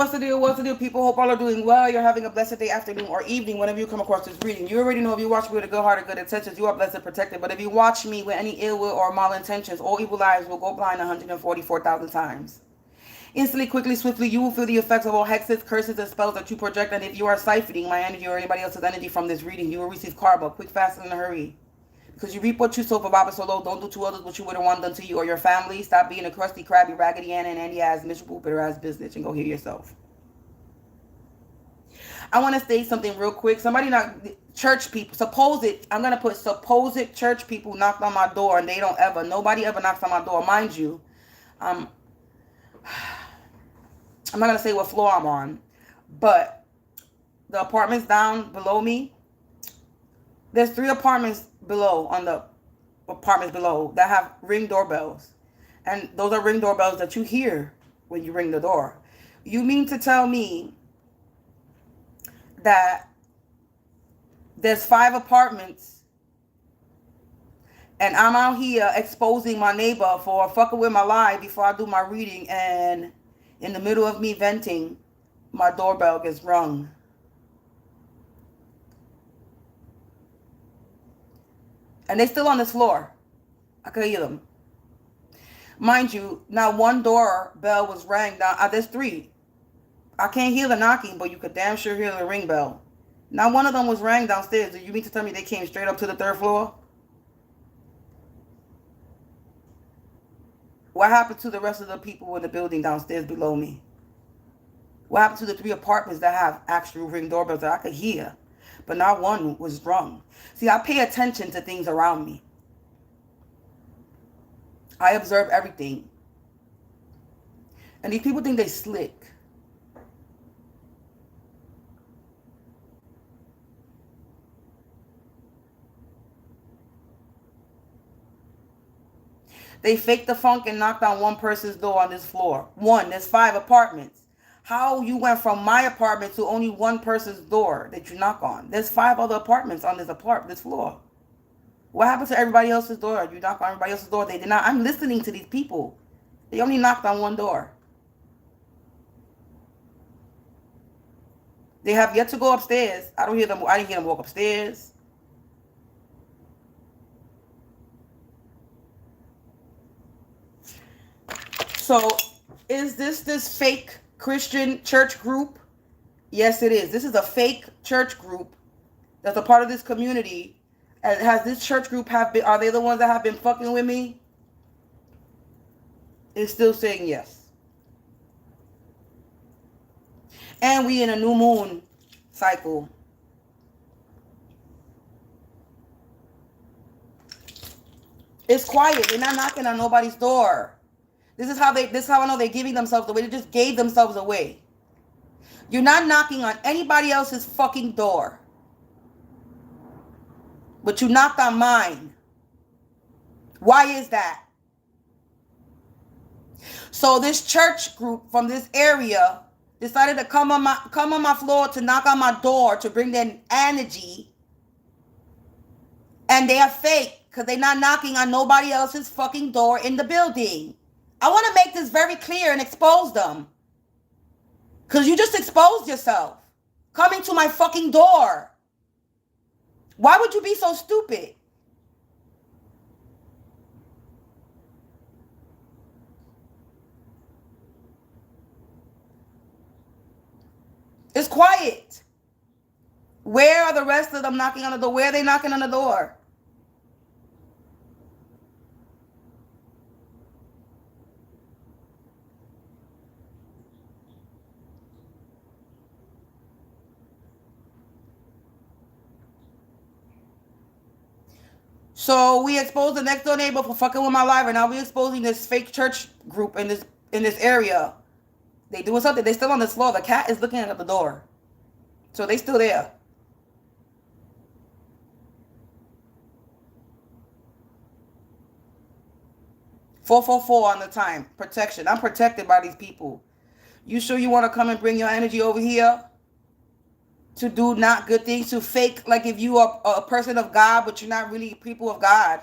What's the deal? What's the deal, people? Hope all are doing well. You're having a blessed day, afternoon, or evening whenever you come across this reading. You already know if you watch me with a good heart or good intentions, you are blessed and protected. But if you watch me with any ill will or malintentions, all evil eyes will go blind 144,000 times. Instantly, quickly, swiftly, you will feel the effects of all hexes, curses, and spells that you project. And if you are siphoning my energy or anybody else's energy from this reading, you will receive karma, quick, fast, and in a hurry. Because you reap what you sow for Baba Solo. Don't do to others what you wouldn't want done to you or your family. Stop being a crusty, crabby, raggedy Anna and Andy ass, miserable, bitter ass business and go heal yourself. I want to state something real quick. Somebody church people, I'm going to put supposed church people knocked on my door and nobody ever knocks on my door. Mind you, I'm not going to say what floor I'm on, but the apartments down below me, there's 3 apartments below on the apartments below that have ring doorbells. And those are ring doorbells that you hear when you ring the door. You mean to tell me that there's 5 apartments and I'm out here exposing my neighbor for fucking with my life before I do my reading, and in the middle of me venting, my doorbell gets rung. And they still on this floor. I could hear them. Mind you, now 1 doorbell was rang down. There's 3. I can't hear the knocking, but you could damn sure hear the ring bell. Now 1 of them was rang downstairs. Do you mean to tell me they came straight up to the 3rd floor? What happened to the rest of the people in the building downstairs below me? What happened to the 3 apartments that have actual ring doorbells that I could hear? But not 1 was rung. See, I pay attention to things around me. I observe everything. And these people think they slick. They faked the funk and knocked on 1 person's door on this floor. There's 5 apartments. How you went from my apartment to only 1 person's door that you knock on? There's 5 other apartments on this floor. What happened to everybody else's door? You knock on everybody else's door. They did not. I'm listening to these people. They only knocked on 1 door. They have yet to go upstairs. I didn't hear them walk upstairs. So, is this fake Christian church group? Yes, it is. This is a fake church group that's a part of this community. And has this church group are they the ones that have been fucking with me? It's still saying yes. And we in a new moon cycle. It's quiet. They're not knocking on nobody's door. This is how I know they're giving themselves away. They just gave themselves away. You're not knocking on anybody else's fucking door. But you knocked on mine. Why is that? So this church group from this area decided to come on my floor to knock on my door to bring their energy. And they are fake because they're not knocking on nobody else's fucking door in the building. I want to make this very clear and expose them. Because you just exposed yourself. Coming to my fucking door. Why would you be so stupid? It's quiet. Where are the rest of them knocking on the door? Where are they knocking on the door? So we exposed the next door neighbor for fucking with my life, and now we exposing this fake church group in this area. They doing something. They still on this floor. The cat is looking at the door. So they still there. $444 on the time. Protection. I'm protected by these people. You sure you want to come and bring your energy over here? To do not good things, to fake like if you are a person of God, but you're not really people of God.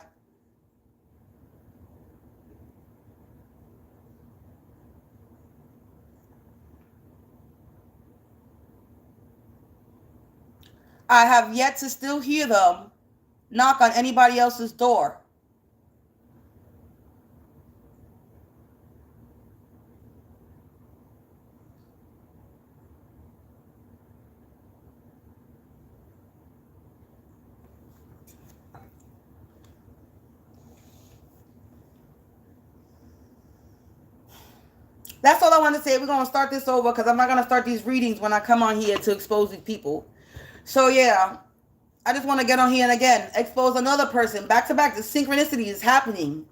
I have yet to still hear them knock on anybody else's door. That's all I want to say. We're going to start this over because I'm not going to start these readings when I come on here to expose these people. So, yeah, I just want to get on here and again, expose another person. Back to back, the synchronicity is happening.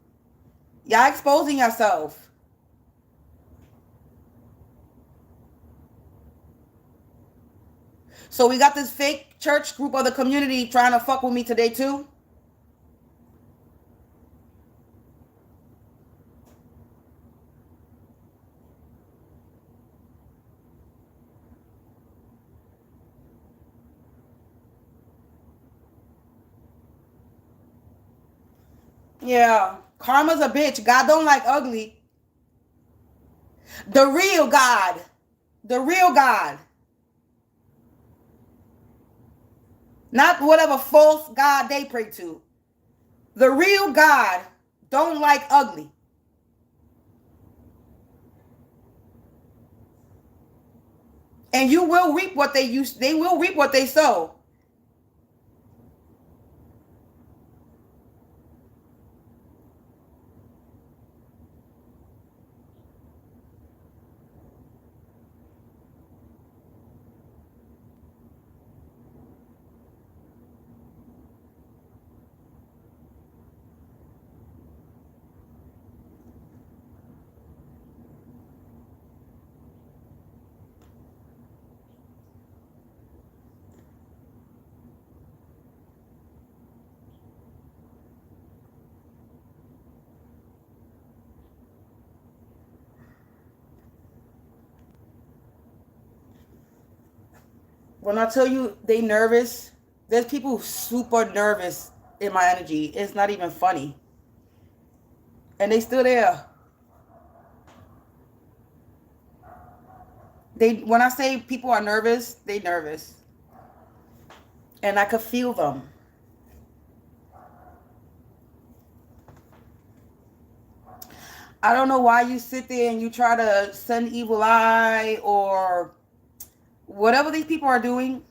Y'all exposing yourself. So we got this fake church group of the community trying to fuck with me today too. Yeah, karma's a bitch. God don't like ugly. The real God. The real God. Not whatever false God they pray to. The real God don't like ugly. And you will reap what they will reap what they sow. When I tell you they nervous, there's people super nervous in my energy. It's not even funny. And they still there. When I say people are nervous, they nervous. And I could feel them. I don't know why you sit there and you try to send evil eye or whatever these people are doing.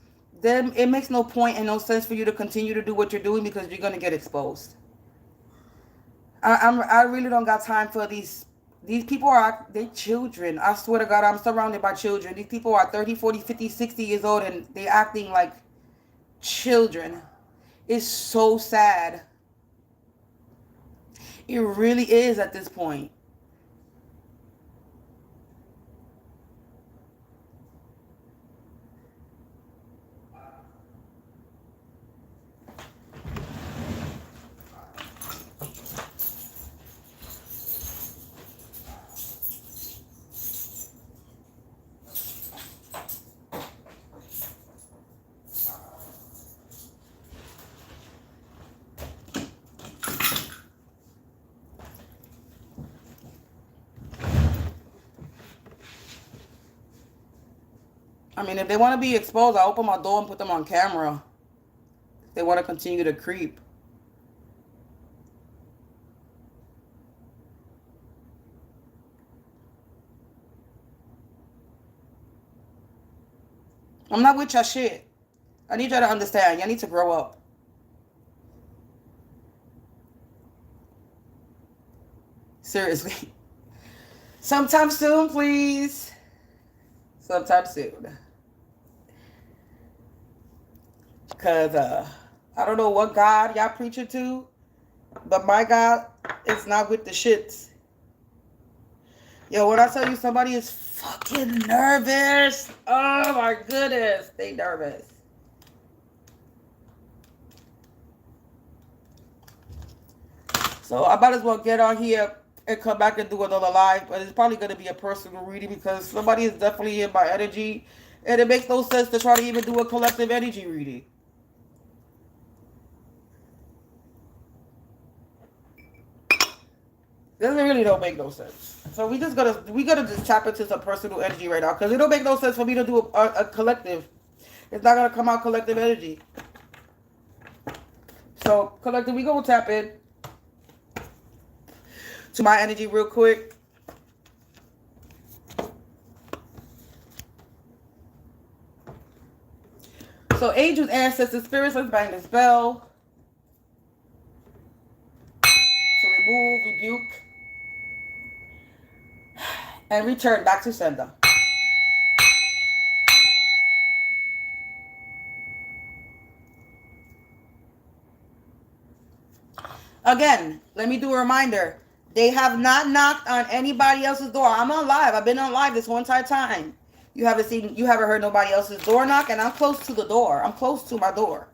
Then it makes no point and no sense for you to continue to do what you're doing because you're gonna get exposed. I really don't got time for these people. They children. I swear to God, I'm surrounded by children. These people are 30, 40, 50, 60 years old and they acting like children. It's so sad. It really is at this point. I mean, if they want to be exposed, I open my door and put them on camera. If they want to continue to creep. I'm not with your shit. I need y'all to understand. Y'all need to grow up. Seriously. Sometime soon, please. Sometime soon. Because I don't know what God y'all preaching to, but my God is not with the shits. Yo, when I tell you somebody is fucking nervous, oh my goodness, they nervous. So I might as well get on here and come back and do another live, but it's probably going to be a personal reading because somebody is definitely in my energy, and it makes no sense to try to even do a collective energy reading. This really don't make no sense. So we gotta just tap into some personal energy right now because it don't make no sense for me to do a collective. It's not going to come out collective energy. So, collective, we going to tap in to my energy real quick. So, angels, ancestors, spirits, let's bang this bell. To remove, rebuke, and return back to sender. Again, let me do a reminder. They have not knocked on anybody else's door. I'm on live. I've been on live this whole entire time. You haven't heard nobody else's door knock, and I'm close to the door. I'm close to my door.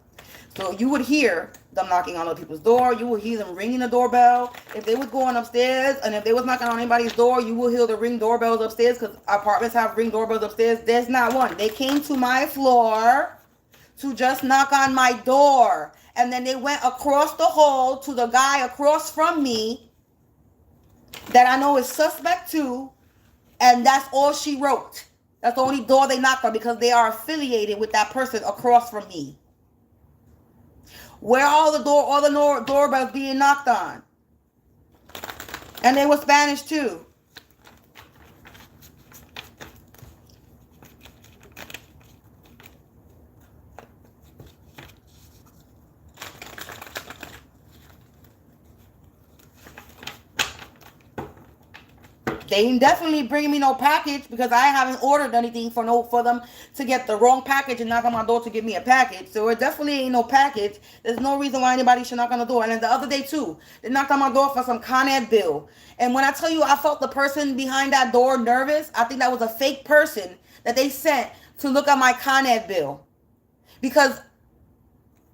So you would hear them knocking on other people's door. You will hear them ringing the doorbell. If they was going upstairs, and if they was knocking on anybody's door, you will hear the ring doorbells upstairs, because apartments have ring doorbells upstairs. There's not one. They came to my floor to just knock on my door. And then they went across the hall to the guy across from me that I know is suspect too. And that's all she wrote. That's the only door they knocked on, because they are affiliated with that person across from me. Where all the doorbells being knocked on. And they were Spanish too. They ain't definitely bringing me no package, because I haven't ordered anything for them to get the wrong package and knock on my door to give me a package. So it definitely ain't no package. There's no reason why anybody should knock on the door. And then the other day too, they knocked on my door for some Con Ed bill. And when I tell you I felt the person behind that door nervous, I think that was a fake person that they sent to look at my Con Ed bill. Because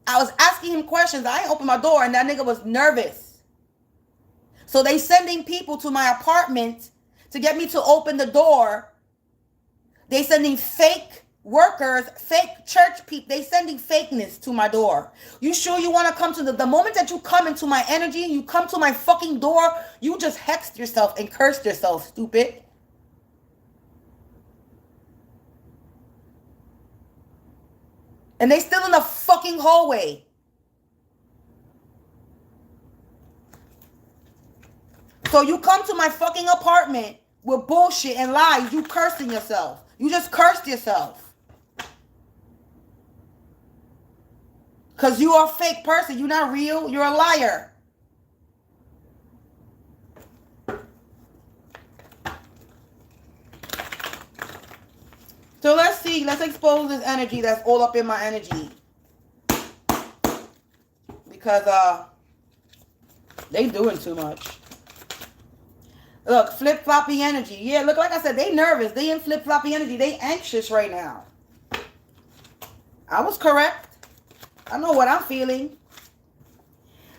I was asking him questions. I ain't opened my door, and that nigga was nervous. So they sending people to my apartment to get me to open the door. They sending fake workers, fake church people. They sending fakeness to my door. You sure you want to come to the moment that you come into my energy, you come to my fucking door, you just hexed yourself and cursed yourself, stupid. And they still in the fucking hallway. So you come to my fucking apartment with bullshit and lies. You cursing yourself. You just cursed yourself. Because you are a fake person. You're not real. You're a liar. So let's see. Let's expose this energy that's all up in my energy. Because they doing too much. Look, flip-floppy energy. Yeah, look, like I said, they nervous. They in flip-floppy energy. They anxious right now. I was correct. I know what I'm feeling.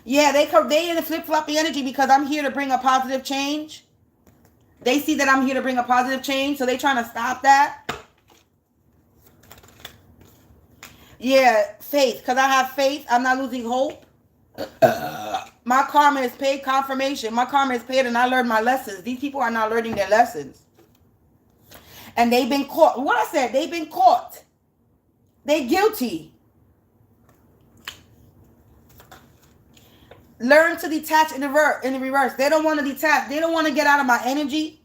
Yeah, they in the flip-floppy energy because I'm here to bring a positive change. They see that I'm here to bring a positive change, so they trying to stop that. Yeah, faith. Because I have faith. I'm not losing hope. My karma is paid. Confirmation. My karma is paid, and I learned my lessons. These people are not learning their lessons. And they've been caught. What I said, they've been caught. They guilty. Learn to detach in the reverse. They don't want to detach. They don't want to get out of my energy.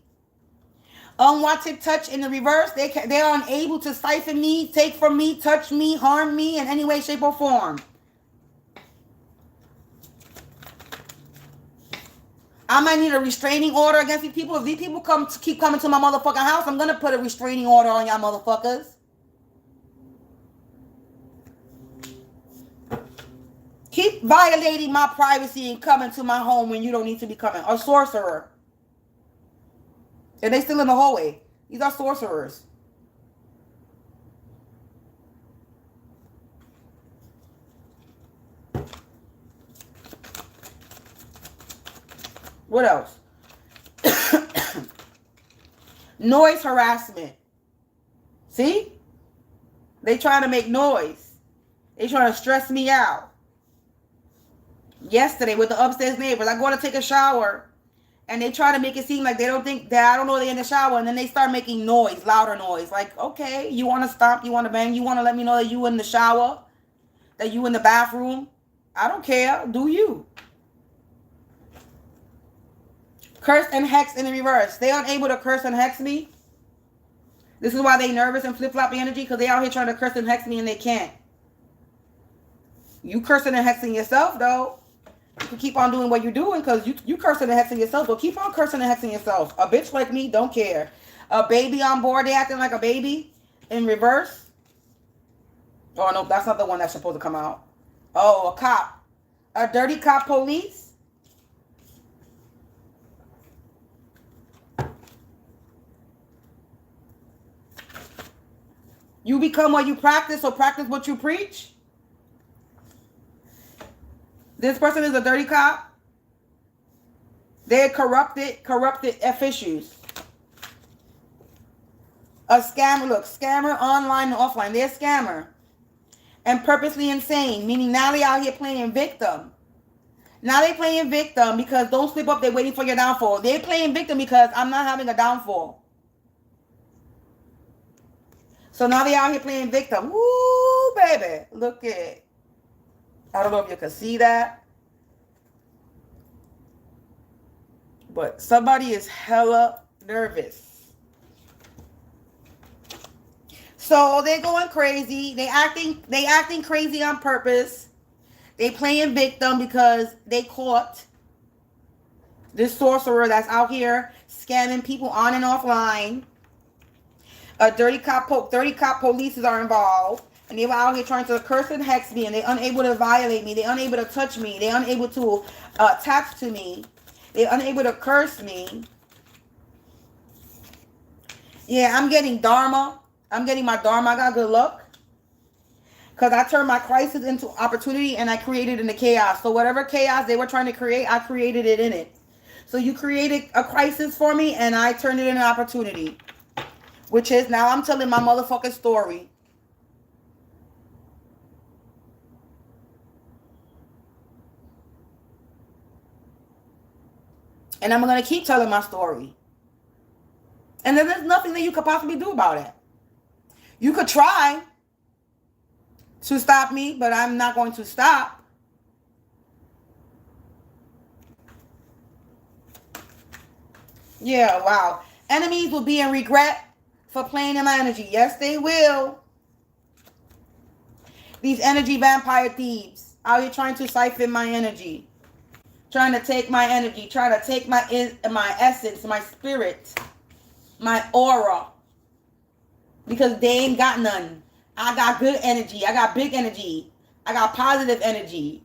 Unwanted touch in the reverse. They are unable to siphon me, take from me, touch me, harm me in any way, shape, or form. I might need a restraining order against these people. If these people keep coming to my motherfucking house, I'm going to put a restraining order on y'all motherfuckers. Keep violating my privacy and coming to my home when you don't need to be coming. A sorcerer. And they still in the hallway. These are sorcerers. What else? Noise harassment. See? They trying to make noise. They trying to stress me out. Yesterday with the upstairs neighbors, I go to take a shower. And they try to make it seem like they don't think that I don't know they're in the shower, and then they start making noise, louder noise. Like, okay, you want to stomp, you want to bang, you want to let me know that you in the shower, that you in the bathroom. I don't care. Do you? Curse and hex in the reverse. They aren't able to curse and hex me. This is why they nervous and flip-floppy energy, because they out here trying to curse and hex me and they can't. You cursing and hexing yourself, though. You can keep on doing what you're doing because you cursing and hexing yourself. So keep on cursing and hexing yourself. A bitch like me don't care. A baby on board, they acting like a baby in reverse. Oh, no, that's not the one that's supposed to come out. Oh, a cop. A dirty cop police. You become what you practice, so practice what you preach. This person is a dirty cop. They're corrupted officials. A scammer, look, scammer online and offline. They're a scammer. And purposely insane, meaning now they out here playing victim. Now they playing victim because don't slip up, they're waiting for your downfall. They're playing victim because I'm not having a downfall. So now they out here playing victim. Woo, baby. Look at it. I don't know if you can see that. But somebody is hella nervous. So they're going crazy. They acting crazy on purpose. They playing victim because they caught this sorcerer that's out here scamming people on and offline. A dirty cop police are involved. And they were out here trying to curse and hex me, and they're unable to violate me. They're unable to touch me. They're unable to attach to me. They're unable to curse me. Yeah, I'm getting dharma. I'm getting my dharma. I got good luck. Because I turned my crisis into opportunity, and I created in the chaos. So whatever chaos they were trying to create, I created it in it. So you created a crisis for me, and I turned it into an opportunity. Which is, now I'm telling my motherfucking story. And I'm going to keep telling my story. And then there's nothing that you could possibly do about it. You could try to stop me, but I'm not going to stop. Yeah, wow. Enemies will be in regret for playing in my energy. Yes, they will. These energy vampire thieves out here trying to siphon my energy. Trying to take my energy, trying to take my essence, my spirit, my aura. Because they ain't got none. I got good energy. I got big energy. I got positive energy.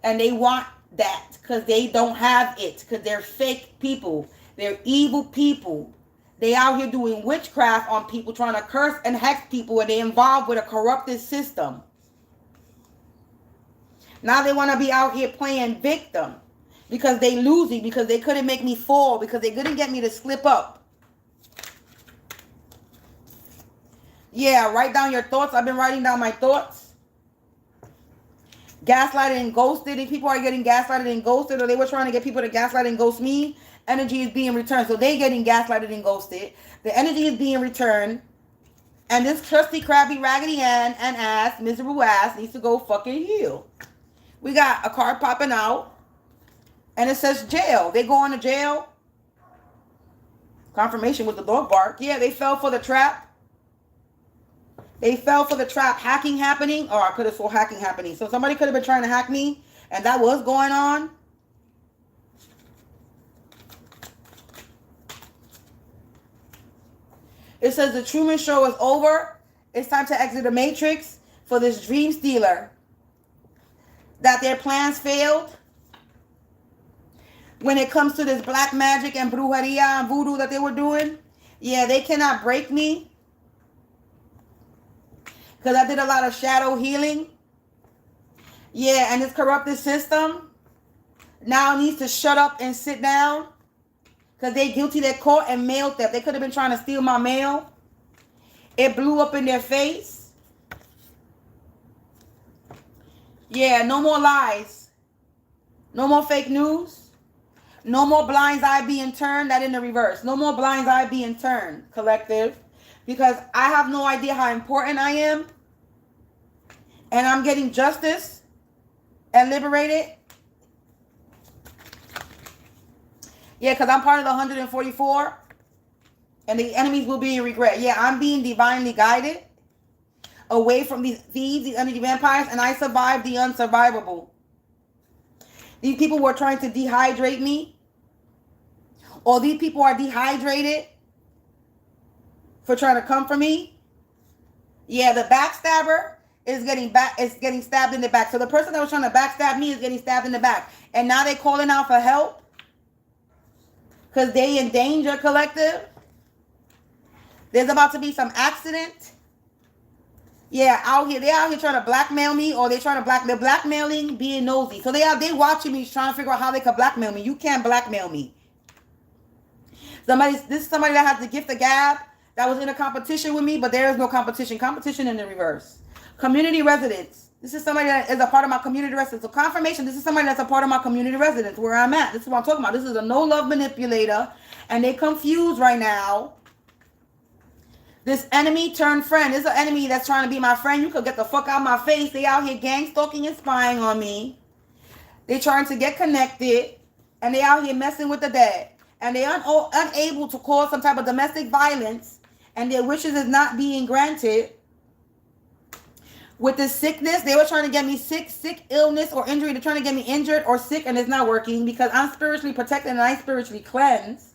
And they want that because they don't have it. Because they're fake people. They're evil people. They out here doing witchcraft on people, trying to curse and hex people, and they involved with a corrupted system. Now they want to be out here playing victim. Because they losing, because they couldn't make me fall, because they couldn't get me to slip up. Yeah, write down your thoughts. I've been writing down my thoughts. Gaslighted and ghosted. If people are getting gaslighted and ghosted, or they were trying to get people to gaslight and ghost me, energy is being returned. So they getting gaslighted and ghosted. The energy is being returned. And this crusty, crabby, raggedy and ass, miserable ass needs to go fucking heal. We got a card popping out. And it says jail. They going to jail. Confirmation with the dog bark. Yeah, they fell for the trap. They fell for the trap. Hacking happening. Or I could have saw hacking happening. So somebody could have been trying to hack me. And that was going on. It says the Truman Show is over. It's time to exit the matrix for this dream stealer. That their plans failed. When it comes to this black magic and brujeria and voodoo that they were doing. Yeah, they cannot break me. Because I did a lot of shadow healing. Yeah, and this corrupted system now needs to shut up and sit down. Because they guilty, they're caught and mail theft. They could have been trying to steal my mail. It blew up in their face. Yeah, no more lies. No more fake news. No more blinds eye being turned. That in the reverse. No more blinds eye being turned, collective. Because I have no idea how important I am. And I'm getting justice and liberated. Yeah, because I'm part of the 144. And the enemies will be in regret. Yeah, I'm being divinely guided away from these thieves, these energy vampires. And I survived the unsurvivable. These people were trying to dehydrate me. Or these people are dehydrated for trying to come for me. Yeah, the backstabber is getting stabbed in the back. So the person that was trying to backstab me is getting stabbed in the back. And now they're calling out for help. Because they in danger, collective. There's about to be some accident. Yeah, they're out here trying to blackmail me, or they're blackmailing, being nosy. So they watching me, trying to figure out how they could blackmail me. You can't blackmail me. This is somebody that has the gift of gab, that was in a competition with me, but there is no competition. Competition in the reverse. Community residence. This is somebody that is a part of my community residence. So confirmation, this is somebody that's a part of my community residence, where I'm at. This is what I'm talking about. This is a no-love manipulator, and they confused right now. This enemy turned friend. This is an enemy that's trying to be my friend. You could get the fuck out of my face. They out here gang stalking and spying on me. They trying to get connected. And they out here messing with the dead. And they unable to cause some type of domestic violence. And their wishes is not being granted. With this sickness, they were trying to get me sick illness or injury. They're trying to get me injured or sick, and it's not working because I'm spiritually protected and I spiritually cleansed.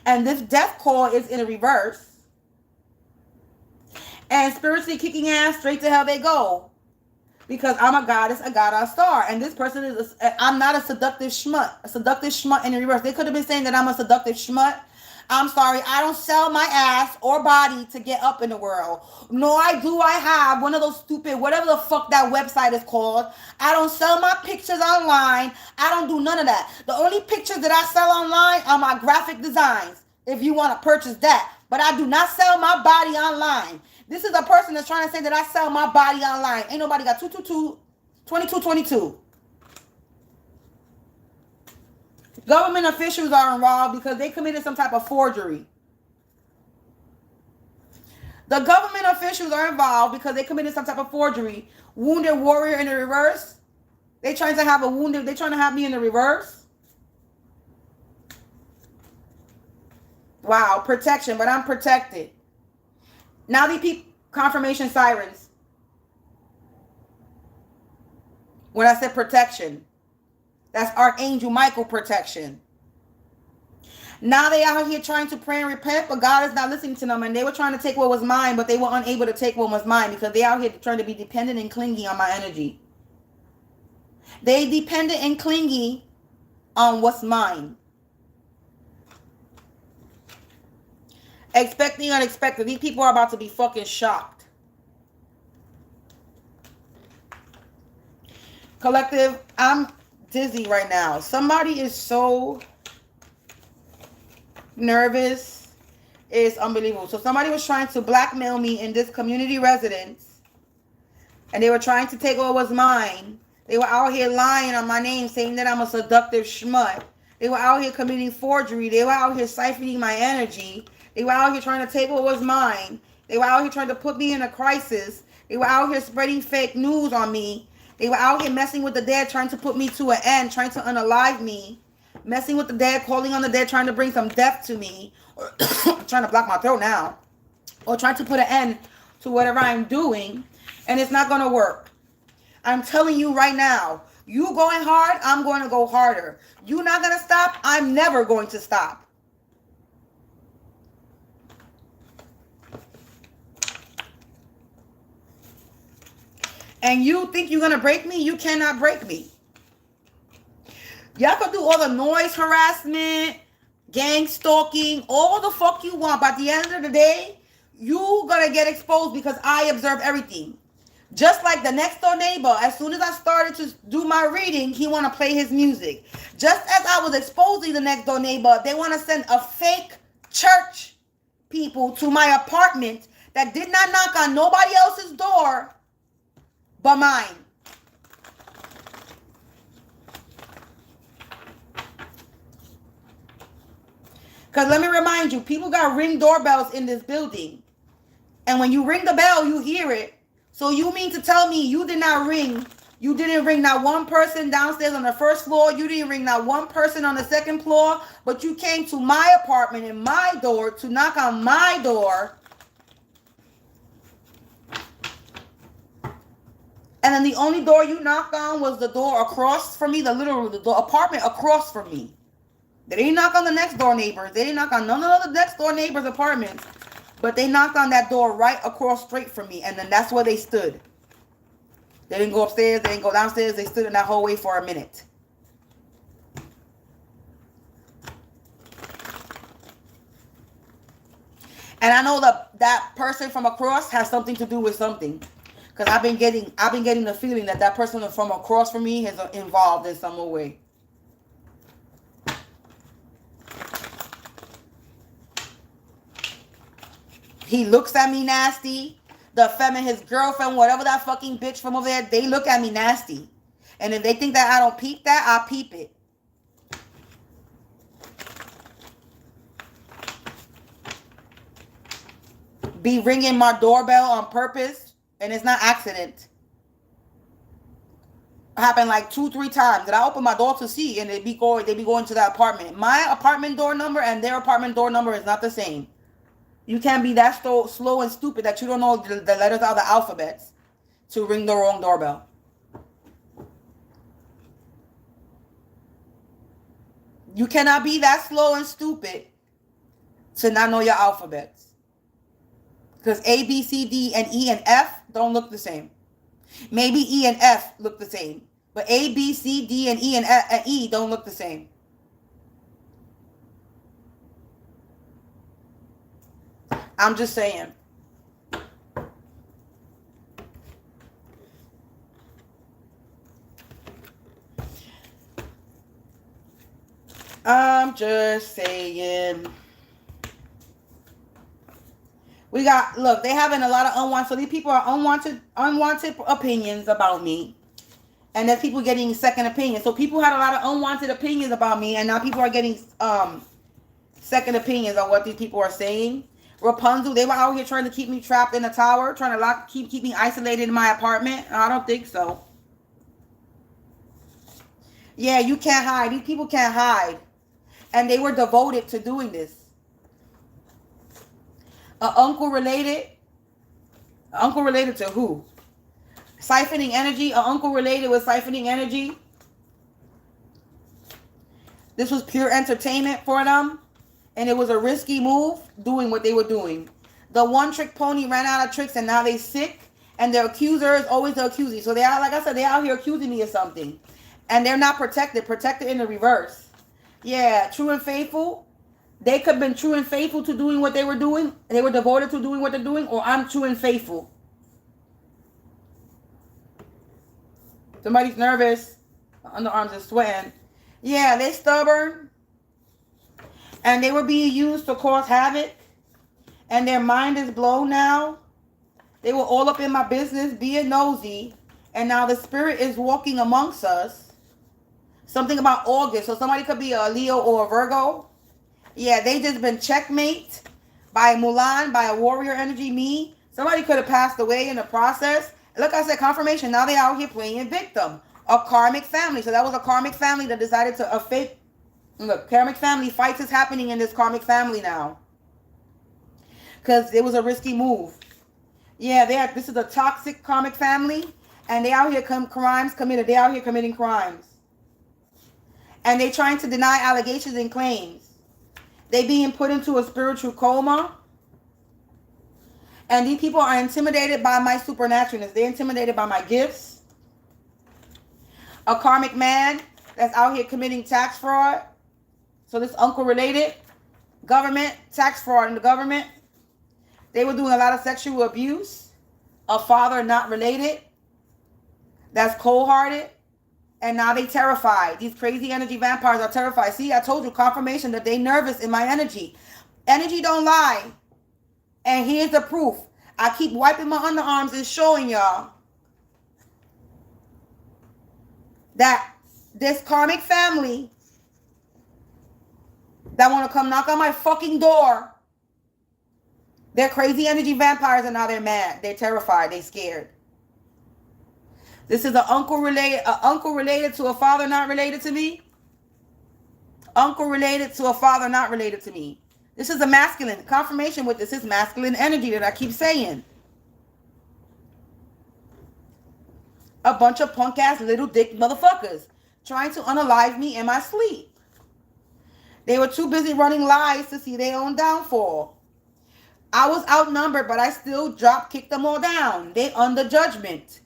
And this death call is in a reverse. And spiritually kicking ass, straight to hell they go. Because I'm a goddess, a god, a star. And this person is, I'm not a seductive schmut. A seductive schmut in the reverse. They could have been saying that I'm a seductive schmut. I'm sorry, I don't sell my ass or body to get up in the world. No, I have one of those stupid, whatever the fuck that website is called. I don't sell my pictures online. I don't do none of that. The only pictures that I sell online are my graphic designs, if you want to purchase that. But I do not sell my body online. This is a person that's trying to say that I sell my body online. Ain't nobody got 2222. Government officials are involved because they committed some type of forgery. The government officials are involved because they committed some type of forgery. Wounded warrior in the reverse. They trying to have me in the reverse. Wow, protection, but I'm protected. Now these people, confirmation sirens. When I said protection, that's Archangel Michael protection. Now they out here trying to pray and repent, but God is not listening to them. And they were trying to take what was mine, but they were unable to take what was mine because they out here trying to be dependent and clingy on my energy. They dependent and clingy on what's mine. Expecting unexpected. These people are about to be fucking shocked. Collective, I'm dizzy right now. Somebody is so nervous. It's unbelievable. So somebody was trying to blackmail me in this community residence. And they were trying to take what was mine. They were out here lying on my name, saying that I'm a seductive schmut. They were out here committing forgery. They were out here siphoning my energy. They were out here trying to take what was mine. They were out here trying to put me in a crisis. They were out here spreading fake news on me. They were out here messing with the dead, trying to put me to an end, trying to unalive me. Messing with the dead, calling on the dead, trying to bring some death to me. Or trying to block my throat now. Or trying to put an end to whatever I'm doing. And it's not going to work. I'm telling you right now, you going hard, I'm going to go harder. You not going to stop, I'm never going to stop. And you think you're going to break me? You cannot break me. Y'all can do all the noise harassment, gang stalking, all the fuck you want. But at the end of the day, you going to get exposed because I observe everything. Just like the next door neighbor, as soon as I started to do my reading, he want to play his music. Just as I was exposing the next door neighbor, they want to send a fake church people to my apartment that did not knock on nobody else's door but mine. Because let me remind you, people got Ring doorbells in this building. And when you ring the bell, you hear it. So you mean to tell me you did not ring? You didn't ring not one person downstairs on the first floor. You didn't ring not one person on the second floor. But you came to my apartment and my door to knock on my door. And then the only door you knocked on was the door across from me, the apartment across from me. They didn't knock on the next door neighbors. They didn't knock on none of the next door neighbors' apartments. But they knocked on that door right across straight from me. And then that's where they stood. They didn't go upstairs. They didn't go downstairs. They stood in that hallway for a minute. And I know that person from across has something to do with something. Because I've been getting the feeling that that person from across from me is involved in some way. He looks at me nasty. The feminine, his girlfriend, whatever that fucking bitch from over there, they look at me nasty. And if they think that I don't peep that, I peep it. Be ringing my doorbell on purpose. And it's not accident. It happened like 2-3 times that I open my door to see, and they be going to that apartment. My apartment door number and their apartment door number is not the same. You can't be that slow and stupid that you don't know the letters of the alphabets to ring the wrong doorbell. You cannot be that slow and stupid to not know your alphabets. Because A, B, C, D, and E, and F don't look the same. Maybe E and F look the same. But A, B, C, D, and E, and E don't look the same. I'm just saying. I'm just saying. We got, look, they having a lot of unwanted, so these people are unwanted opinions about me. And there's people getting second opinions. So people had a lot of unwanted opinions about me, and now people are getting second opinions on what these people are saying. Rapunzel, they were out here trying to keep me trapped in a tower, trying to keep me isolated in my apartment. I don't think so. Yeah, you can't hide. These people can't hide. And they were devoted to doing this. Uncle related to who? Siphoning energy. An uncle related with siphoning energy. This was pure entertainment for them. And it was a risky move doing what they were doing. The one trick pony ran out of tricks and now they sick. And their accuser is always the accusee. So they are, like I said, they're out here accusing me of something. And they're not protected. Protected in the reverse. Yeah, true and faithful. They could have been true and faithful to doing what they were doing. They were devoted to doing what they're doing. Or I'm true and faithful. Somebody's nervous. Underarms are sweating. Yeah, they're stubborn. And they were being used to cause havoc. And their mind is blown now. They were all up in my business, being nosy. And now the spirit is walking amongst us. Something about August. So somebody could be a Leo or a Virgo. Yeah, they just been checkmate by Mulan, by a warrior energy, me. Somebody could have passed away in the process. Look, I said confirmation. Now they out here playing victim. A karmic family. So that was a karmic family that decided to fake. Look, karmic family fights is happening in this karmic family now. Because it was a risky move. Yeah, this is a toxic karmic family. And they out here crimes committed. They out here committing crimes. And they trying to deny allegations and claims. They being put into a spiritual coma. And these people are intimidated by my supernaturalness. They're intimidated by my gifts. A karmic man that's out here committing tax fraud. So this uncle related. Government, tax fraud in the government. They were doing a lot of sexual abuse. A father not related. That's cold-hearted. And now they terrified. These crazy energy vampires are terrified. See, I told you, confirmation that they nervous in my energy. Energy don't lie. And here's the proof. I keep wiping my underarms and showing y'all that this karmic family that want to come knock on my fucking door. They're crazy energy vampires, and now they're mad. They're terrified. They're scared. This is an uncle related to a father not related to me. Uncle related to a father not related to me. This is a masculine. Confirmation with this is masculine energy that I keep saying. A bunch of punk ass little dick motherfuckers trying to unalive me in my sleep. They were too busy running lies to see their own downfall. I was outnumbered, but I still kicked them all down. They under judgment.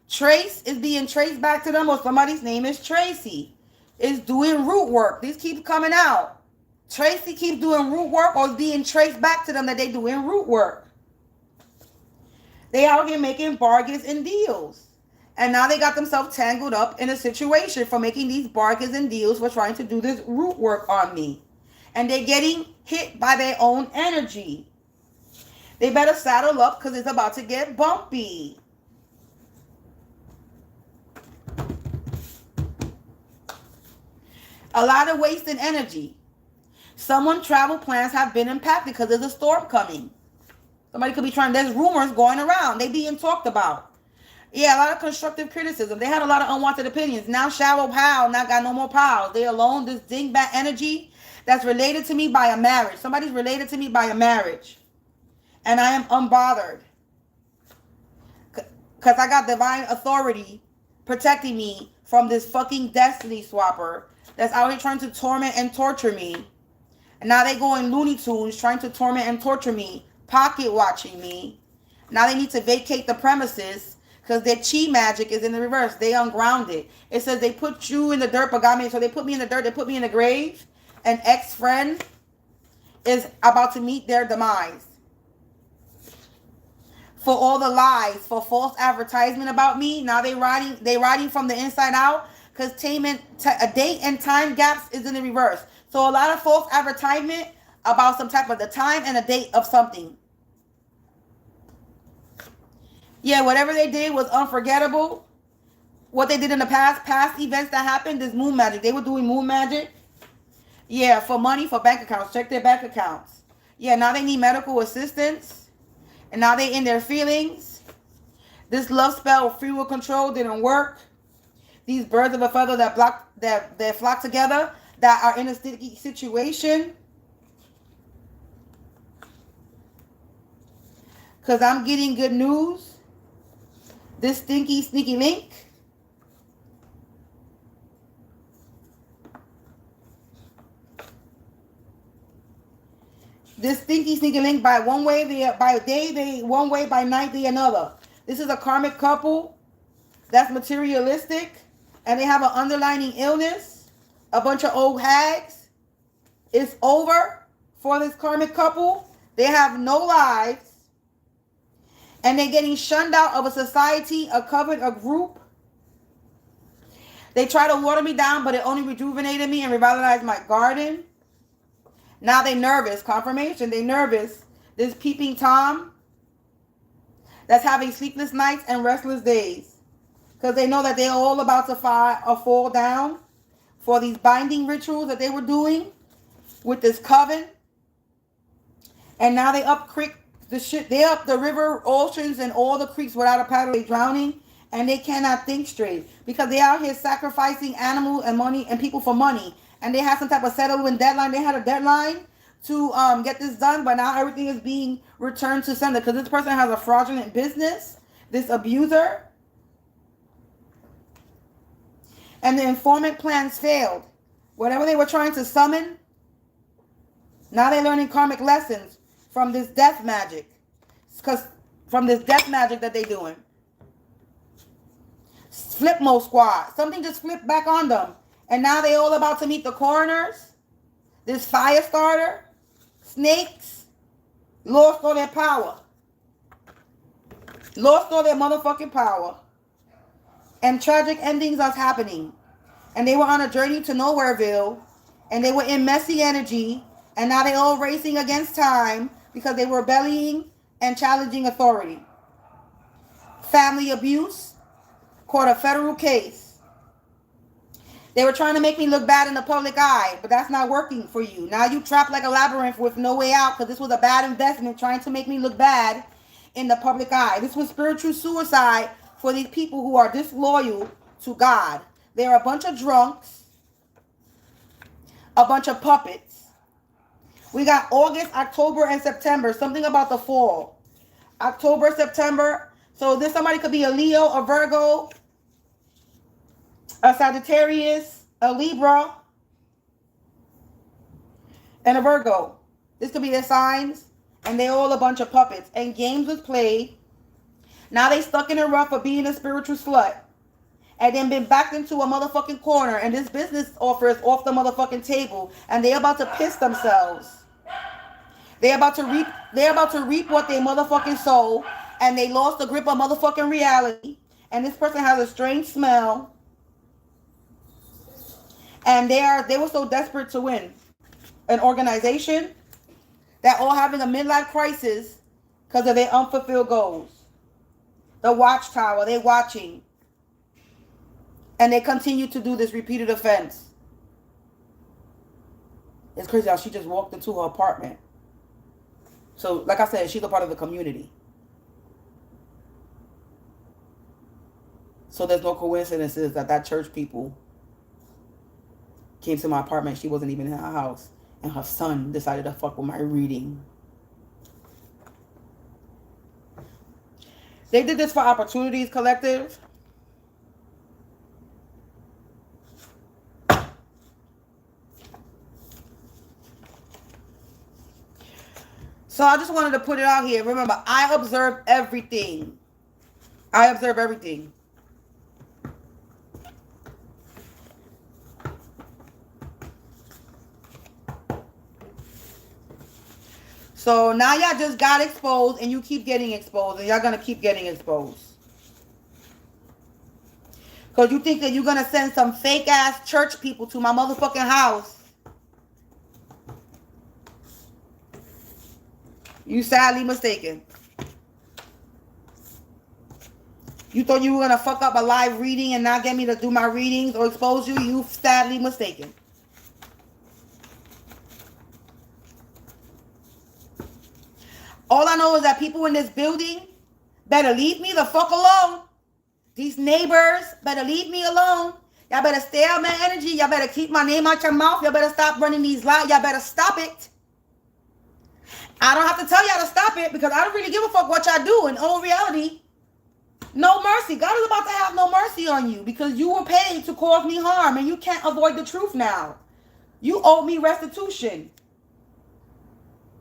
Trace is being traced back to them, or somebody's name is Tracy. Is doing root work. These keep coming out. Tracy keeps doing root work, or is being traced back to them that they doing root work. They out here making bargains and deals. And now they got themselves tangled up in a situation for making these bargains and deals for trying to do this root work on me. And they're getting hit by their own energy. They better saddle up because it's about to get bumpy. A lot of wasted energy. Someone's travel plans have been impacted because there's a storm coming. Somebody could be there's rumors going around. They being talked about. Yeah, a lot of constructive criticism. They had a lot of unwanted opinions. Now shallow pal, not got no more pals. They alone, this dingbat energy that's related to me by a marriage. Somebody's related to me by a marriage. And I am unbothered. Because I got divine authority protecting me from this fucking destiny swapper that's out here trying to torment and torture me. And now they going Looney Tunes trying to torment and torture me, pocket watching me. Now they need to vacate the premises because their chi magic is in the reverse. They ungrounded. It says they put you in the dirt, Pagami. So they put me in the dirt. They put me in the grave. An ex-friend is about to meet their demise. For all the lies, for false advertisement about me. Now they riding from the inside out because a date and time gaps is in the reverse. So a lot of false advertisement about some type of the time and a date of something. Yeah, whatever they did was unforgettable. What they did in the past events that happened, is moon magic. They were doing moon magic. Yeah, for money, for bank accounts. Check their bank accounts. Yeah, now they need medical assistance. And now they in their feelings. This love spell, free will control, didn't work. These birds of a feather that flock together, that are in a sticky situation. Because I'm getting good news. This stinky, sneaky link. This stinky, sneaky link by one way, by day, they one way, by night, they another. This is a karmic couple that's materialistic. And they have an underlying illness. A bunch of old hags. It's over for this karmic couple. They have no lives. And they're getting shunned out of a society, a coven, a group. They try to water me down, but it only rejuvenated me and revitalized my garden. Now they nervous. Confirmation, they nervous. This peeping Tom that's having sleepless nights and restless days. Because they know that they're all about to fall down for these binding rituals that they were doing with this coven. And now they up the river, oceans, and all the creeks without a paddle. They're drowning, and they cannot think straight because they out here sacrificing animals and money and people for money. And they have some type of settlement deadline. They had a deadline to get this done, but now everything is being returned to sender because this person has a fraudulent business, this abuser. And the informant plans failed. Whatever they were trying to summon, now they're learning karmic lessons from this death magic. Because from this death magic that they're doing. Flipmo squad. Something just flipped back on them. And now they all about to meet the coroners. This fire starter. Snakes. Lost all their power. Lost all their motherfucking power. And tragic endings are happening. And they were on a journey to Nowhereville. And they were in messy energy. And now they're all racing against time. Because they were bellying and challenging authority. Family abuse. Caught a federal case. They were trying to make me look bad in the public eye, but that's not working for you. Now you trapped like a labyrinth with no way out because this was a bad investment trying to make me look bad in the public eye. This was spiritual suicide for these people who are disloyal to God. They're a bunch of drunks, a bunch of puppets. We got August, October, and September. Something about the fall. October, September. So this somebody could be a Leo, a Virgo, a Sagittarius, a Libra, and a Virgo. This could be their signs. And they all a bunch of puppets. And games was played. Now they stuck in a rut for being a spiritual slut. And then been backed into a motherfucking corner. And this business offer is off the motherfucking table. And they about to piss themselves. They're about to reap what they motherfucking sow. And they lost the grip of motherfucking reality. And this person has a strange smell. And they were so desperate to win an organization that all having a midlife crisis because of their unfulfilled goals. The watchtower, they watching. And they continue to do this repeated offense. It's crazy how she just walked into her apartment. So, like I said, she's a part of the community. So there's no coincidences that church people came to my apartment. She wasn't even in her house. And her son decided to fuck with my reading. They did this for Opportunities Collective. So I just wanted to put it out here. Remember, I observe everything. I observe everything. So now y'all just got exposed and you keep getting exposed and y'all going to keep getting exposed. Because you think that you're going to send some fake ass church people to my motherfucking house. You sadly mistaken. You thought you were going to fuck up a live reading and not get me to do my readings or expose you? You sadly mistaken. All I know is that people in this building better leave me the fuck alone. These neighbors better leave me alone. Y'all better stay out my energy. Y'all better keep my name out your mouth. Y'all better stop running these lies. Y'all better stop it. I don't have to tell y'all to stop it because I don't really give a fuck what y'all do. In all reality, no mercy. God is about to have no mercy on you because you were paid to cause me harm and you can't avoid the truth now. You owe me restitution.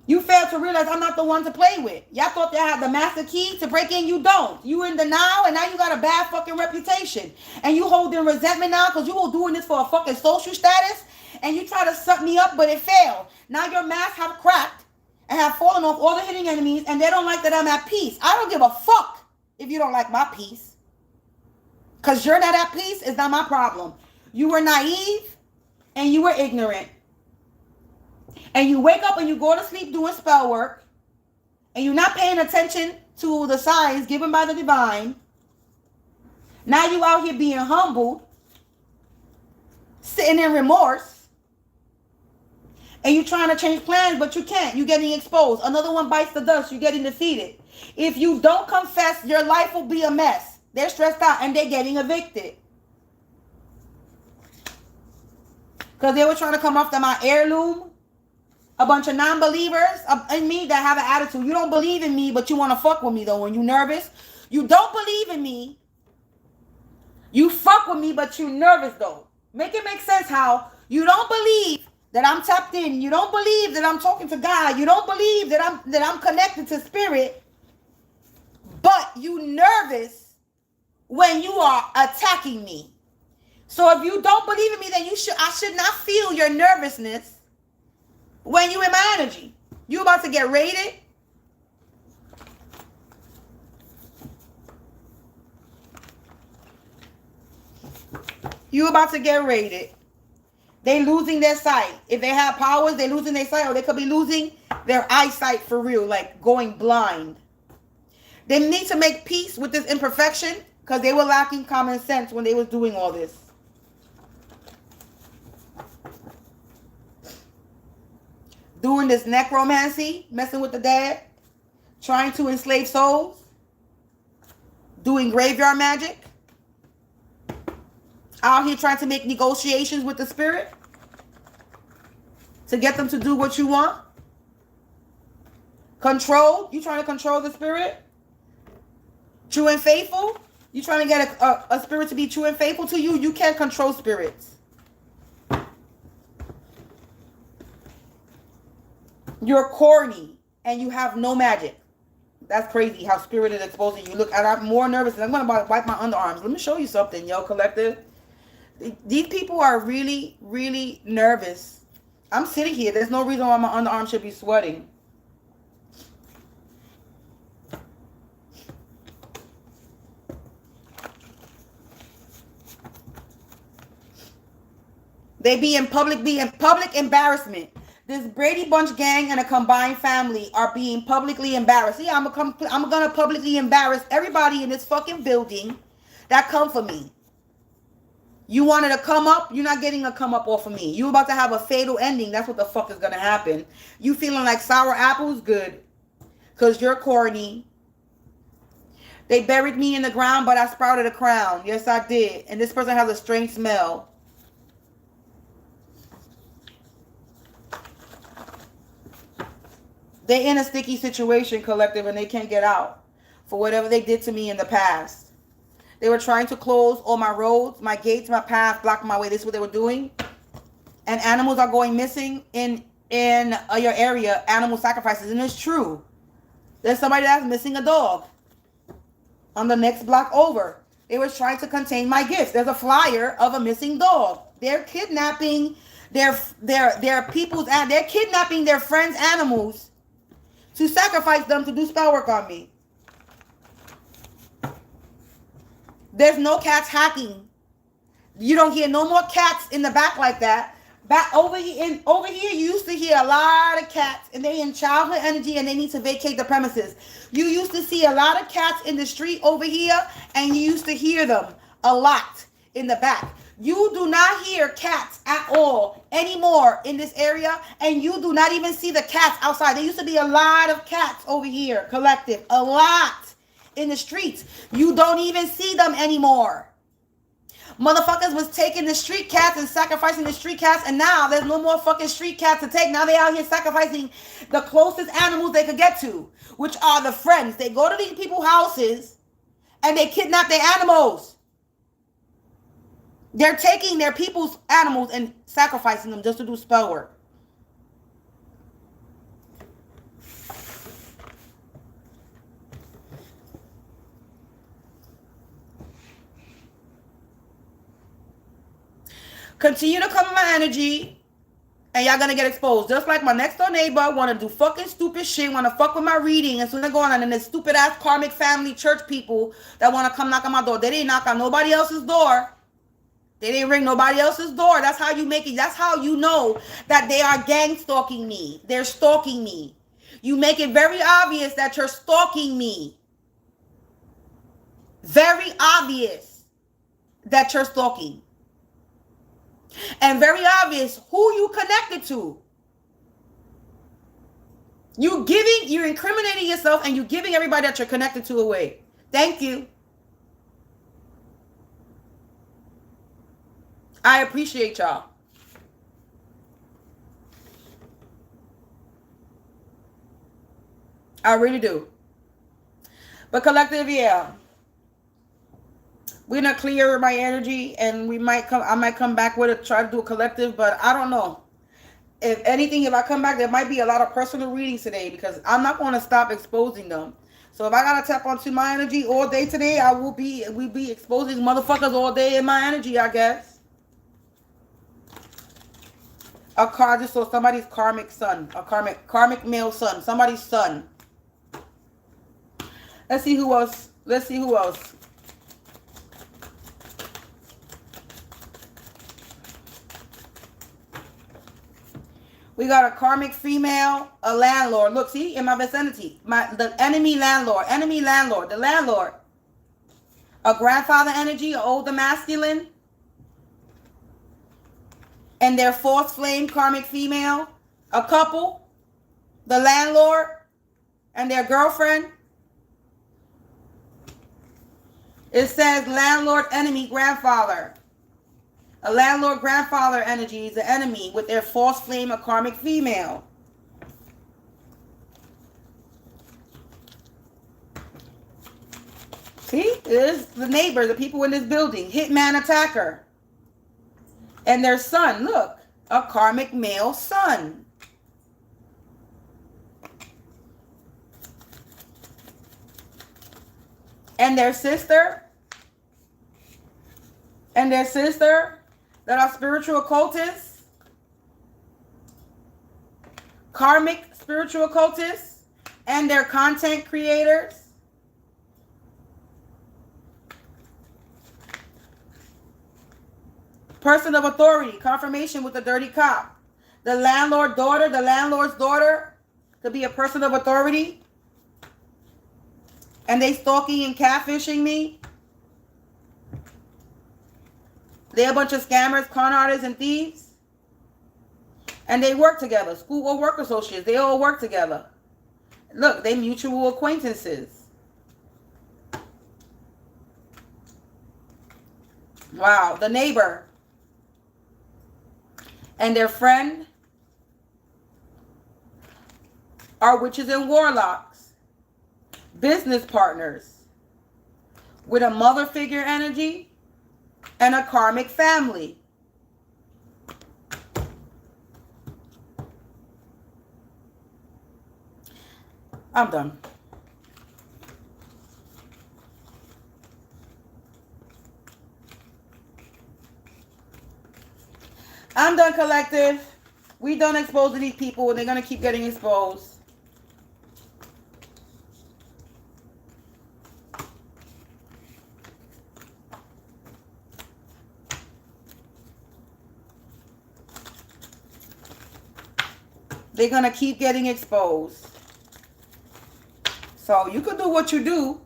You failed to realize I'm not the one to play with. Y'all thought y'all had the master key to break in. You don't. You in denial and now you got a bad fucking reputation. And you holding resentment now because you were doing this for a fucking social status. And you try to suck me up but it failed. Now your mask have cracked and have fallen off all the hidden enemies. And they don't like that I'm at peace. I don't give a fuck if you don't like my peace. Because you're not at peace is not my problem. You were naive and you were ignorant. And you wake up and you go to sleep doing spell work. And you're not paying attention to the signs given by the divine. Now you out here being humbled. Sitting in remorse. And you're trying to change plans, but you can't. You're getting exposed. Another one bites the dust. You're getting defeated. If you don't confess, your life will be a mess. They're stressed out and they're getting evicted. Because they were trying to come after my heirloom. A bunch of non-believers in me that have an attitude. You don't believe in me, but you want to fuck with me, though. When you're nervous, you don't believe in me. You fuck with me, but you're nervous, though. Make it make sense how you don't believe that I'm tapped in. You don't believe that I'm talking to God. You don't believe that I'm connected to spirit. But you nervous when you are attacking me. So if you don't believe in me, then I should not feel your nervousness. When you in my energy, you about to get raided. You about to get raided. They losing their sight. If they have powers, they losing their sight, or they could be losing their eyesight for real, like going blind. They need to make peace with this imperfection because they were lacking common sense when they was doing all this. doing this necromancy, messing with the dead, trying to enslave souls, doing graveyard magic, out here trying to make negotiations with the spirit to get them to do what you want. Control, you trying to control the spirit? True and faithful, you trying to get a spirit to be true and faithful to you? You can't control spirits. You're corny and you have no magic. That's crazy how spirit is exposing you. Look, I'm more nervous. I'm going to wipe my underarms. Let me show you something, yo, collective. These people are really, really nervous. I'm sitting here. There's no reason why my underarm should be sweating. They be in public embarrassment. This Brady Bunch gang and a combined family are being publicly embarrassed. Yeah, I'm gonna publicly embarrass everybody in this fucking building that come for me. You wanted to come up, you're not getting a come up off of me. You about to have a fatal ending. That's what the fuck is gonna happen. You feeling like sour apples? Good. Because you're corny. They buried me in the ground, but I sprouted a crown. Yes, I did. And this person has a strange smell. They're in a sticky situation, collective, and they can't get out for whatever they did to me in the past. They were trying to close all my roads, my gates, my path, block my way. This is what they were doing. And animals are going missing in your area, animal sacrifices. And it's true. There's somebody that's missing a dog on the next block over. They were trying to contain my gifts. There's a flyer of a missing dog. They're kidnapping their people's, and they're kidnapping their friends' animals to sacrifice them to do spell work on me. There's no cats hacking. You don't hear no more cats in the back like that. Back over here, you used to hear a lot of cats, and they in childhood energy, and they need to vacate the premises. You used to see a lot of cats in the street over here, and you used to hear them a lot in the back. You do not hear cats at all anymore in this area, and you do not even see the cats outside. There used to be a lot of cats over here, collective, a lot in the streets. You don't even see them anymore. Motherfuckers was taking the street cats and sacrificing the street cats, and now there's no more fucking street cats to take. Now they out here sacrificing the closest animals they could get to, which are the friends. They go to these people's houses and they kidnap their animals. They're taking their people's animals and sacrificing them just to do spell work. Continue to come in my energy, and y'all gonna get exposed. Just like my next door neighbor wanna do fucking stupid shit, wanna fuck with my reading, and so they're going on, and the stupid ass karmic family church people that wanna come knock on my door. They didn't knock on nobody else's door. They didn't ring nobody else's door. That's how you make it. That's how you know that they are gang stalking me. They're stalking me. You make it very obvious that you're stalking me. Very obvious that you're stalking. And very obvious who you connected to. You're incriminating yourself, and you're giving everybody that you're connected to away. Thank you. I appreciate y'all. I really do. But collective, yeah. We're gonna clear my energy, and I might come back with it, try to do a collective, but I don't know. If anything, if I come back, there might be a lot of personal readings today, because I'm not going to stop exposing them. So if I gotta tap onto my energy all day today, we'll be exposing motherfuckers all day in my energy, I guess. A card, just so somebody's karmic son, a karmic male son, somebody's son. Let's see who else. We got a karmic female, a landlord. Look, see, in my vicinity, the enemy landlord, the landlord. A grandfather energy, an older masculine. And their fourth flame karmic female, a couple, the landlord and their girlfriend. It says landlord, enemy, grandfather. A landlord, grandfather energy is an enemy with their false flame, a karmic female. See, it is the neighbor, the people in this building. Hitman attacker. And their son, look, a karmic male son. And their sister. And their sister that are spiritual occultists. Karmic spiritual occultists. And their content creators. Person of authority, confirmation with the dirty cop. The landlord's daughter could be a person of authority. And they stalking and catfishing me. They're a bunch of scammers, con artists, and thieves. And they work together. School or work associates. They all work together. Look, they mutual acquaintances. Wow. The neighbor and their friend are witches and warlocks. Business partners with a mother figure energy and a karmic family. I'm done. I'm done, collective. We done exposing these people and they're going to keep getting exposed. They're going to keep getting exposed. So you could do what you do.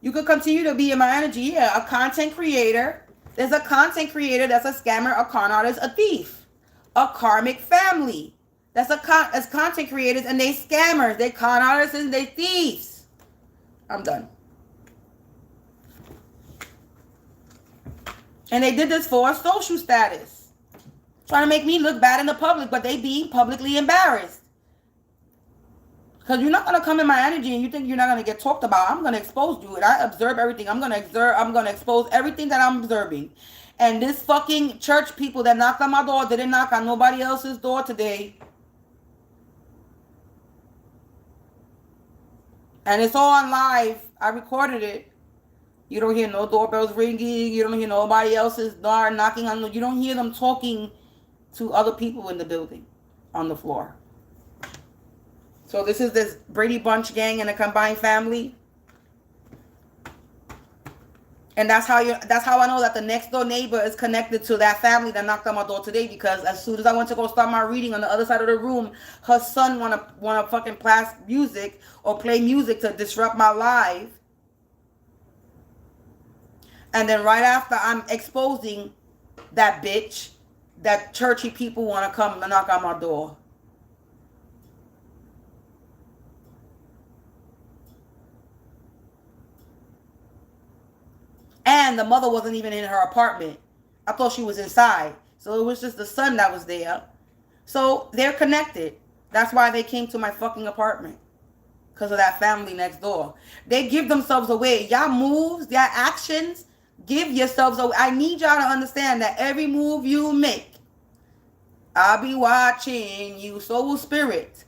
You could continue to be in my energy. Yeah, a content creator. There's a content creator that's a scammer, a con artist, a thief. A karmic family. That's as content creators and they scammers. They con artists and they thieves. I'm done. And they did this for a social status. Trying to make me look bad in the public, but they being publicly embarrassed. Because you're not going to come in my energy and you think you're not going to get talked about. I'm going to expose you. And I observe everything. I'm going to expose everything that I'm observing. And this fucking church people that knocked on my door didn't knock on nobody else's door today. And it's all on live. I recorded it. You don't hear no doorbells ringing. You don't hear nobody else's door knocking on. You don't hear them talking to other people in the building on the floor. So this is this Brady Bunch gang and a combined family. And that's how I know that the next door neighbor is connected to that family that knocked on my door today, because as soon as I went to go start my reading on the other side of the room, her son wanna fucking play music or play music to disrupt my live. And then right after I'm exposing that bitch, that churchy people want to come and knock on my door. And the mother wasn't even in her apartment. I thought she was inside. So it was just the son that was there. So they're connected. That's why they came to my fucking apartment. Because of that family next door. They give themselves away. Y'all moves, y'all actions, give yourselves away. I need y'all to understand that every move you make, I'll be watching you, soul spirit.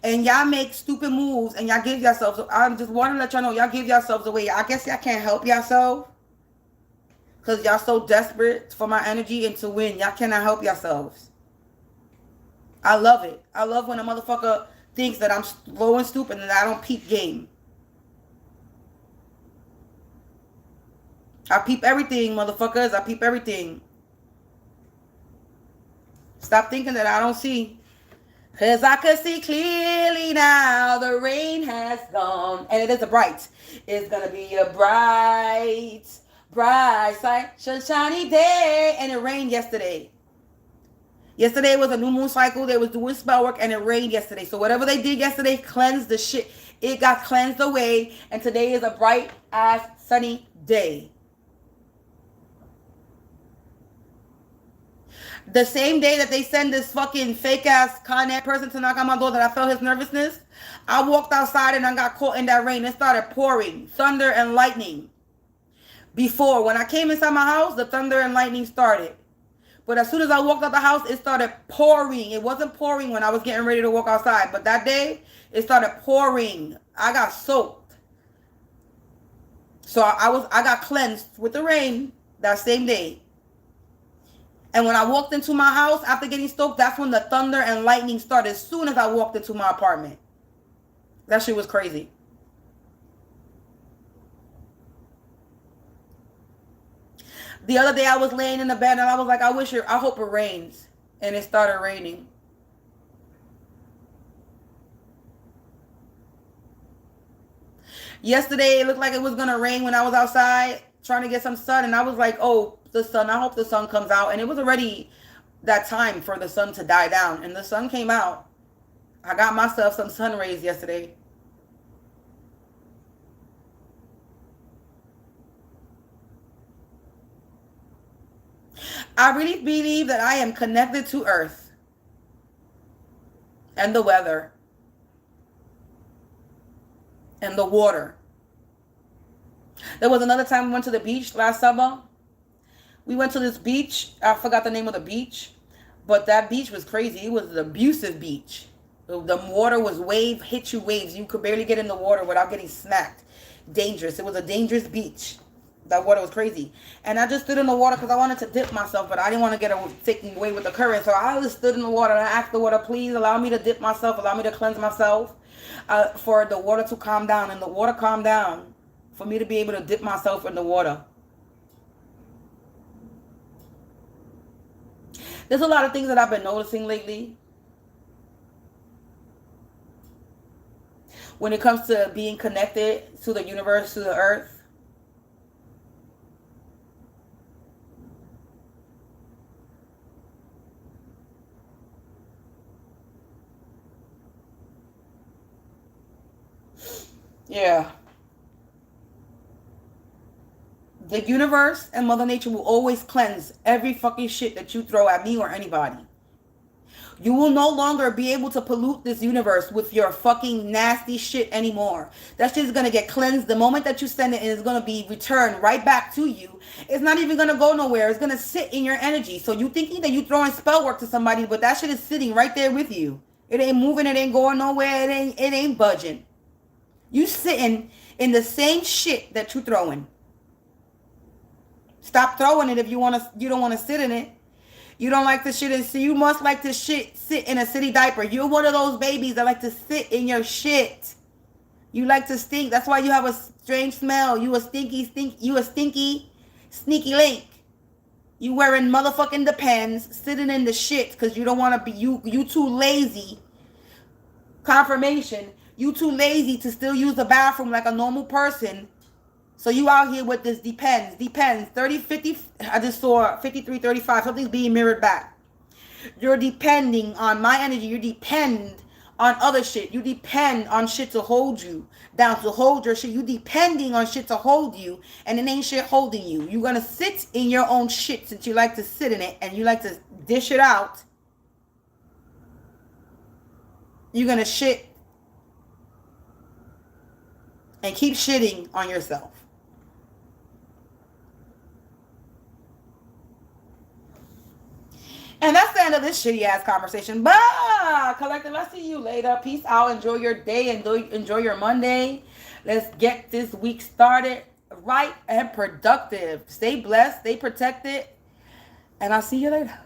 And y'all make stupid moves and y'all give yourselves. I just want to let y'all know, y'all give yourselves away. I guess y'all can't help yourself. Because y'all so desperate for my energy and to win. Y'all cannot help yourselves. I love it. I love when a motherfucker thinks that I'm slow and stupid and that I don't peep game. I peep everything, motherfuckers. I peep everything. Stop thinking that I don't see. Because I can see clearly now. The rain has gone. And it is a bright. It's going to be a bright sunshiny day. And it rained yesterday. Yesterday was a new moon cycle. They was doing spell work and it rained yesterday. So whatever they did yesterday cleansed the shit. It got cleansed away. And today is a bright ass sunny day. The same day that they send this fucking fake ass con air person to knock on my door that I felt his nervousness, I walked outside and I got caught in that rain. It started pouring, thunder and lightning. Before, when I came inside my house, the thunder and lightning started. But as soon as I walked out the house, it started pouring. It wasn't pouring when I was getting ready to walk outside. But that day, it started pouring. I got soaked. So I got cleansed with the rain that same day. And when I walked into my house after getting soaked, that's when the thunder and lightning started as soon as I walked into my apartment. That shit was crazy. The other day I was laying in the bed and I was like, I hope it rains. And it started raining. Yesterday it looked like it was going to rain when I was outside trying to get some sun. And I was like, oh, the sun, I hope the sun comes out. And it was already that time for the sun to die down. And the sun came out. I got myself some sun rays yesterday. I really believe that I am connected to Earth and the weather and the water. There was another time we went to the beach last summer. We went to this beach. I forgot the name of the beach, but that beach was crazy. It was an abusive beach. The water was hit you waves. You could barely get in the water without getting smacked. Dangerous. It was a dangerous beach. That water was crazy. And I just stood in the water because I wanted to dip myself, but I didn't want to get taken away with the current. So I just stood in the water and I asked the water, please allow me to dip myself, allow me to cleanse myself, for the water to calm down. And the water calmed down for me to be able to dip myself in the water. There's a lot of things that I've been noticing lately when it comes to being connected to the universe, to the earth. Yeah. The universe and Mother Nature will always cleanse every fucking shit that you throw at me or anybody. You will no longer be able to pollute this universe with your fucking nasty shit anymore. That shit is going to get cleansed the moment that you send it, and it's going to be returned right back to you. It's not even going to go nowhere. It's going to sit in your energy. So you thinking that you throwing spell work to somebody, but that shit is sitting right there with you. It ain't moving. It ain't going nowhere. It ain't budging. You sitting in the same shit that you throwing. Stop throwing it if you don't want to sit in it. You don't like the shit, and so you must like to sit in a city diaper. You're one of those babies that like to sit in your shit. You like to stink. That's why you have a strange smell. You a stinky, sneaky link. You wearing motherfucking Depends, sitting in the shit because you don't want to be, you too lazy. Confirmation. You too lazy to still use the bathroom like a normal person. So you out here with this Depends, 30, 50, I just saw 53, 35, something's being mirrored back. You're depending on my energy. You depend on other shit. You depend on shit to hold you down, to hold your shit. You depending on shit to hold you, and it ain't shit holding you. You're going to sit in your own shit since you like to sit in it and you like to dish it out. You're going to shit and keep shitting on yourself. And that's the end of this shitty ass conversation. Bye, collective. I'll see you later. Peace out. Enjoy your day. Enjoy your Monday. Let's get this week started right and productive. Stay blessed. Stay protected. And I'll see you later.